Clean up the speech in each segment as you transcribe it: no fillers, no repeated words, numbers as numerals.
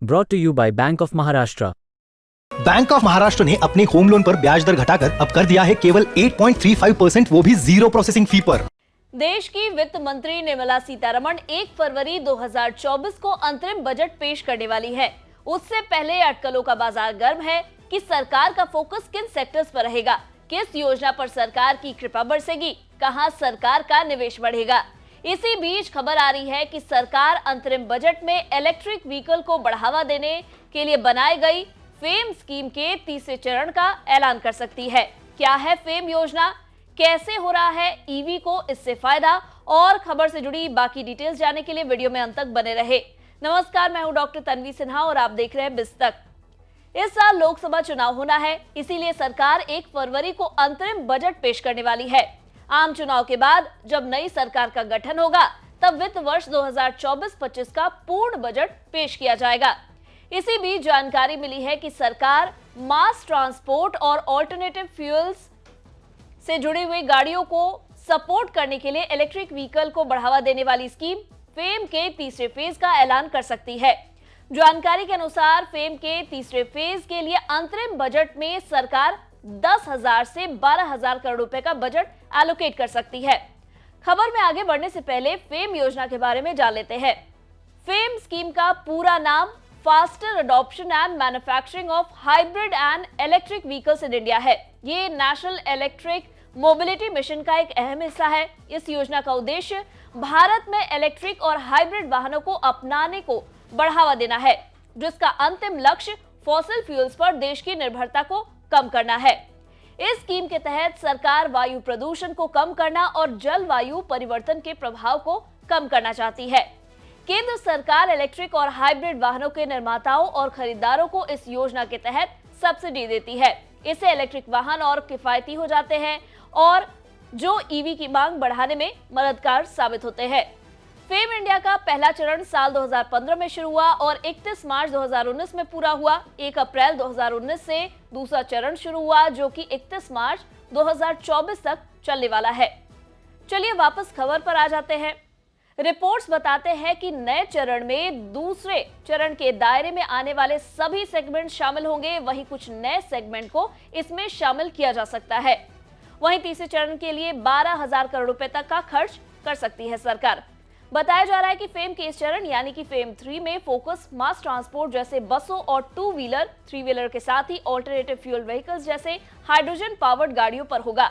Brought to you by Bank of Maharashtra. Bank of Maharashtra ने अपने home loan पर ब्याज दर घटाकर अब कर दिया है केवल 8.35%, वो भी जीरो प्रोसेसिंग फी पर। देश की वित्त मंत्री निर्मला सीतारमण 1 फरवरी 2024 को अंतरिम बजट पेश करने वाली है। उससे पहले अटकलों का बाजार गर्म है कि सरकार का फोकस किन सेक्टर्स पर रहेगा, किस योजना पर सरकार की कृपा बरसेगी, कहां सरकार का निवेश बढ़ेगा। इसी बीच खबर आ रही है कि सरकार अंतरिम बजट में इलेक्ट्रिक व्हीकल को बढ़ावा देने के लिए बनाई गई फेम स्कीम के तीसरे चरण का ऐलान कर सकती है। क्या है फेम योजना, कैसे हो रहा है ईवी को इससे फायदा, और खबर से जुड़ी बाकी डिटेल्स जानने के लिए वीडियो में अंत तक बने रहे। नमस्कार, मैं हूं डॉक्टर तन्वी सिन्हा और आप देख रहे हैं बिस्तक। इस साल लोकसभा चुनाव होना है, इसीलिए सरकार 1 फरवरी को अंतरिम बजट पेश करने वाली है। आम चुनाव के बाद जब नई सरकार का गठन होगा, तब वित्त वर्ष 2024-25 का पूर्ण बजट पेश किया जाएगा। इसी बीच जानकारी मिली है कि सरकार मास ट्रांसपोर्ट और ऑल्टरनेटिव फ्यूल्स से जुड़ी हुई गाड़ियों को सपोर्ट करने के लिए इलेक्ट्रिक व्हीकल को बढ़ावा देने वाली स्कीम फेम के तीसरे फेज का ऐलान कर सकती है। जानकारी के अनुसार फेम के तीसरे फेज के लिए अंतरिम बजट में सरकार 10,000 से 12,000 करोड़ रुपए का बजट एलोकेट कर सकती है। खबर में आगे बढ़ने से पहले फेम योजना के बारे में जान लेते हैं। फेम स्कीम का पूरा नाम faster adoption and manufacturing of hybrid and electric vehicles in India है। ये नेशनल इलेक्ट्रिक मोबिलिटी मिशन का एक अहम हिस्सा है। इस योजना का उद्देश्य भारत में इलेक्ट्रिक और हाइब्रिड वाहनों को अपनाने को बढ़ावा देना है, जिसका अंतिम लक्ष्य फॉसिल फ्यूल्स पर देश की निर्भरता को कम करना है। इस स्कीम के तहत सरकार वायु प्रदूषण को कम करना और जलवायु परिवर्तन के प्रभाव को कम करना चाहती है। केंद्र सरकार इलेक्ट्रिक और हाइब्रिड वाहनों के निर्माताओं और खरीदारों को इस योजना के तहत सब्सिडी देती है। इससे इलेक्ट्रिक वाहन और किफायती हो जाते हैं और जो ईवी की मांग बढ़ाने में मददगार साबित होते हैं। फेम इंडिया का पहला चरण साल 2015 में शुरू हुआ और 31 मार्च 2019 में पूरा हुआ। 1 अप्रैल 2019 से दूसरा चरण शुरू हुआ, जो कि 31 मार्च 2024 तक चलने वाला है। चलिए वापस खबर पर आ जाते हैं। रिपोर्ट्स बताते हैं कि नए चरण में दूसरे चरण के दायरे में आने वाले सभी सेगमेंट शामिल होंगे। वहीं कुछ नए सेगमेंट को इसमें शामिल किया जा सकता है। वहीं तीसरे चरण के लिए 12,000 करोड़ रुपए तक का खर्च कर सकती है सरकार। बताया जा रहा है कि फेम के इस चरण यानी कि फेम 3 में फोकस मास ट्रांसपोर्ट जैसे बसों और 2 व्हीलर 3 व्हीलर के साथ ही ऑल्टरनेटिव फ्यूल व्हीकल्स जैसे हाइड्रोजन पावर्ड गाड़ियों पर होगा।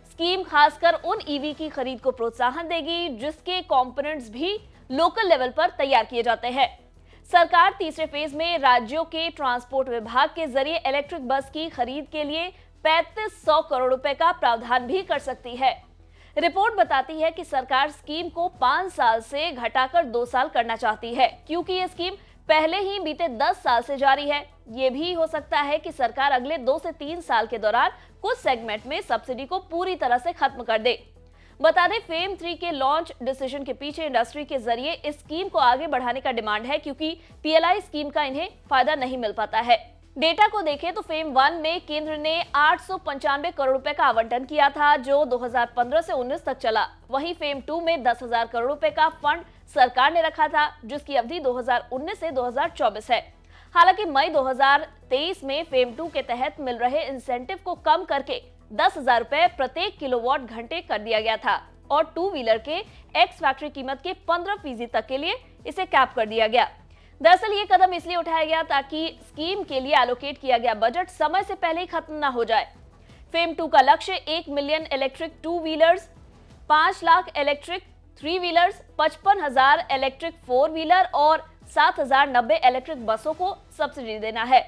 स्कीम खासकर उन ईवी की खरीद को प्रोत्साहन देगी जिसके कंपोनेंट्स भी लोकल लेवल पर तैयार किए जाते हैं। सरकार तीसरे फेज में राज्यों के ट्रांसपोर्ट विभाग के जरिए इलेक्ट्रिक बस की खरीद के लिए 3500 करोड़ रुपए का प्रावधान भी कर सकती है। रिपोर्ट बताती है कि सरकार स्कीम को 5 साल से घटाकर 2 साल करना चाहती है, क्योंकि ये स्कीम पहले ही बीते 10 साल से जारी है। ये भी हो सकता है कि सरकार अगले 2 से 3 साल के दौरान कुछ सेगमेंट में सब्सिडी को पूरी तरह से खत्म कर दे। बता दें, फेम 3 के लॉन्च डिसीजन के पीछे इंडस्ट्री के जरिए इस स्कीम को आगे बढ़ाने का डिमांड है, क्योंकि पीएलआई स्कीम का इन्हें फायदा नहीं मिल पाता है। डेटा को देखें तो फेम 1 में केंद्र ने 895 करोड़ रुपए का आवंटन किया था, जो 2015 से 19 तक चला। वहीं फेम 2 में 10,000 करोड़ रुपए का फंड सरकार ने रखा था, जिसकी अवधि 2019 से 2024 है। हालांकि मई 2023 में फेम 2 के तहत मिल रहे इंसेंटिव को कम करके 10,000 रुपए प्रत्येक किलोवाट घंटे कर दिया गया था और 2 व्हीलर के एक्स फैक्ट्री कीमत के 15% तक के लिए इसे कैप कर दिया गया। दरअसल ये कदम इसलिए उठाया गया ताकि स्कीम के लिए एलोकेट किया गया बजट समय से पहले ही खत्म न हो जाए। फेम 2 का लक्ष्य 1 million electric 2 wheelers, 5 lakh electric 3 wheelers, 55,000 electric 4 wheeler और 7,090 इलेक्ट्रिक बसों को सब्सिडी देना है।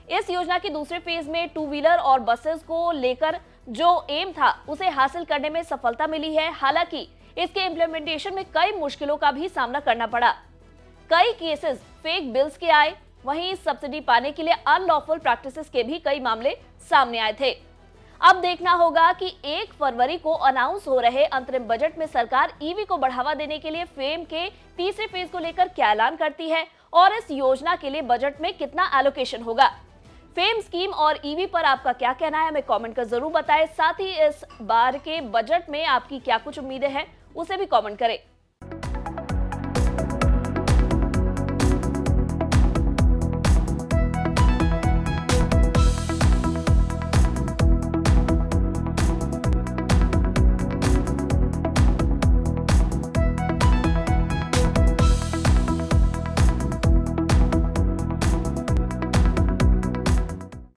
इस योजना के दूसरे फेज में 2 व्हीलर और बसेस को लेकर जो एम था उसे हासिल करने में सफलता मिली है। हालांकि इसके इम्प्लीमेंटेशन में कई मुश्किलों का भी सामना करना पड़ा। कई केसेस फेक बिल्स के आए, वहीं सब्सिडी पाने के लिए अनलॉफुल प्रैक्टिसेस के भी कई मामले सामने आए थे। अब देखना होगा कि 1 फरवरी को अनाउंस हो रहे अंतरिम बजट में सरकार ईवी को बढ़ावा देने के लिए फेम के तीसरे फेज को लेकर क्या ऐलान करती है और इस योजना के लिए बजट में कितना एलोकेशन होगा। फेम स्कीम और ईवी पर आपका क्या कहना है, हमें कमेंट कर जरूर बताएं। साथ ही इस बार के बजट में आपकी क्या कुछ उम्मीदें हैं उसे भी कमेंट करें।